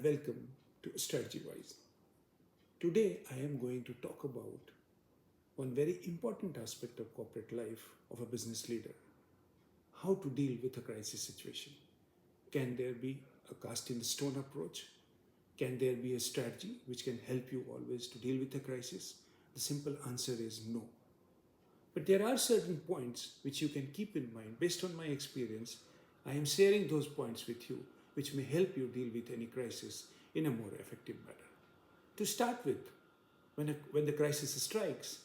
and welcome to Strategy Wise. Today I am going to talk about one very important aspect of corporate life of a business leader: how to deal with a crisis situation. Can there be a cast in stone approach? Can there be a strategy which can help you always to deal with a crisis? The simple answer is no. But there are certain points which you can keep in mind. Based on my experience, I am sharing those points with you which may help you deal with any crisis in a more effective manner. To start with, when the crisis strikes,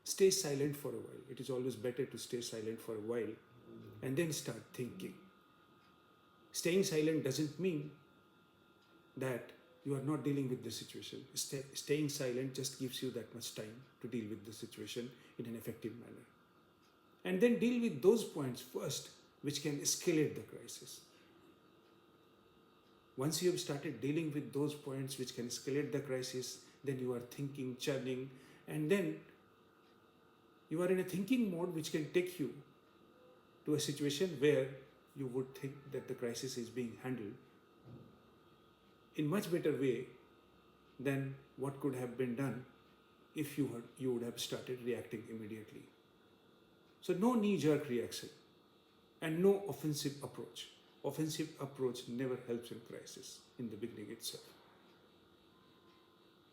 stay silent for a while. It is always better to stay silent for a while and then start thinking. Staying silent doesn't mean that you are not dealing with the situation. Staying silent just gives you that much time to deal with the situation in an effective manner. And then deal with those points first which can escalate the crisis. Once you have started dealing with those points which can escalate the crisis, then you are thinking, churning, and then you are in a thinking mode which can take you to a situation where you would think that the crisis is being handled in much better way than what could have been done if you would have started reacting immediately. So no knee-jerk reaction and no offensive approach. Offensive approach never helps in crisis in the beginning itself.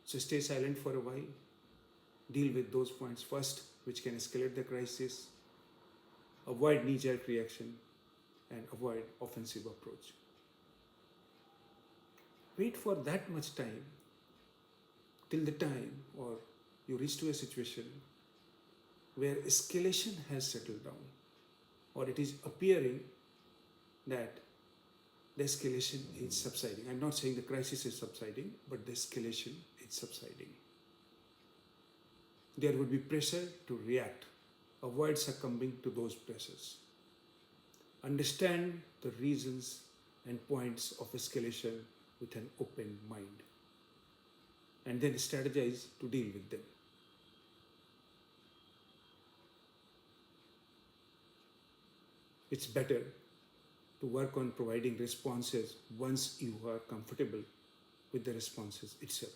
So stay silent for a while. Deal with those points first which can escalate the crisis. Avoid knee-jerk reaction and avoid offensive approach. Wait for that much time till the time or you reach to a situation where escalation has settled down or it is appearing that the escalation is subsiding. I'm not saying the crisis is subsiding, but the escalation is subsiding. There would be pressure to react. Avoid succumbing to those pressures. Understand the reasons and points of escalation with an open mind. And then strategize to deal with them. It's better to work on providing responses once you are comfortable with the responses itself.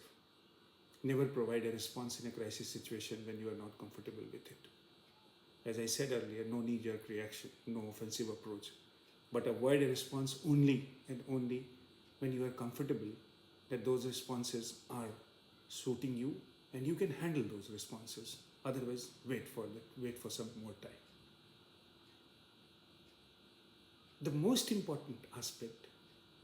Never provide a response in a crisis situation when you are not comfortable with it. As I said earlier, no knee-jerk reaction, no offensive approach, but avoid a response only and only when you are comfortable that those responses are suiting you and you can handle those responses. Otherwise, wait for some more time. The most important aspect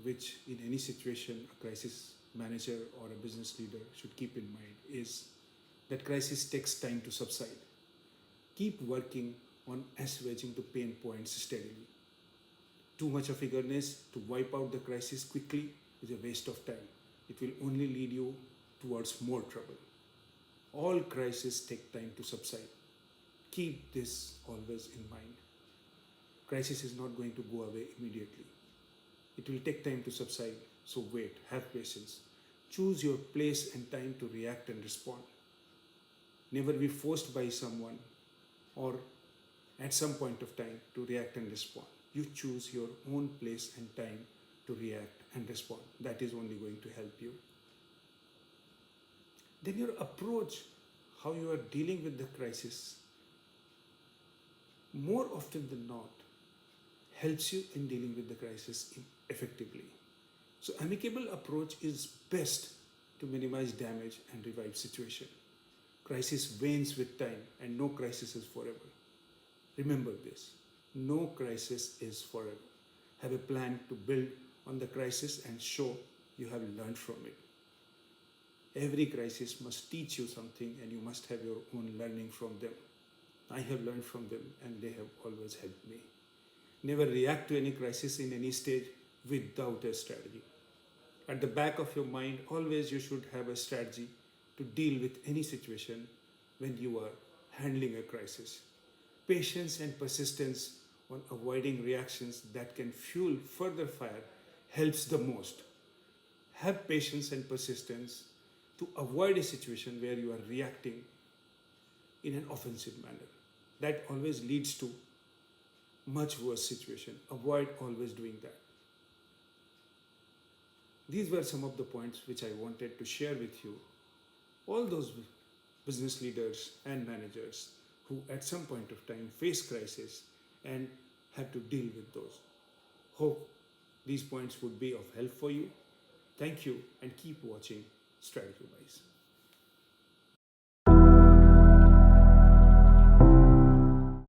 which in any situation a crisis manager or a business leader should keep in mind is that crisis takes time to subside. Keep working on assuaging the pain points steadily. Too much of eagerness to wipe out the crisis quickly is a waste of time. It will only lead you towards more trouble. All crises take time to subside. Keep this always in mind. Crisis is not going to go away immediately. It will take time to subside, so wait, have patience. Choose your place and time to react and respond. Never be forced by someone or at some point of time to react and respond. You choose your own place and time to react and respond. That is only going to help you. Then your approach, how you are dealing with the crisis, more often than not, helps you in dealing with the crisis effectively. So amicable approach is best to minimize damage and revive situation. Crisis wanes with time and no crisis is forever. Remember this, no crisis is forever. Have a plan to build on the crisis and show you have learned from it. Every crisis must teach you something and you must have your own learning from them. I have learned from them and they have always helped me. Never react to any crisis in any stage without a strategy. At the back of your mind, always you should have a strategy to deal with any situation when you are handling a crisis. Patience and persistence on avoiding reactions that can fuel further fire helps the most. Have patience and persistence to avoid a situation where you are reacting in an offensive manner. That always leads to much worse situation. Avoid always doing that. These were some of the points which I wanted to share with you. All those business leaders and managers who at some point of time face crisis and have to deal with those. Hope these points would be of help for you. Thank you and keep watching Strategy Wise.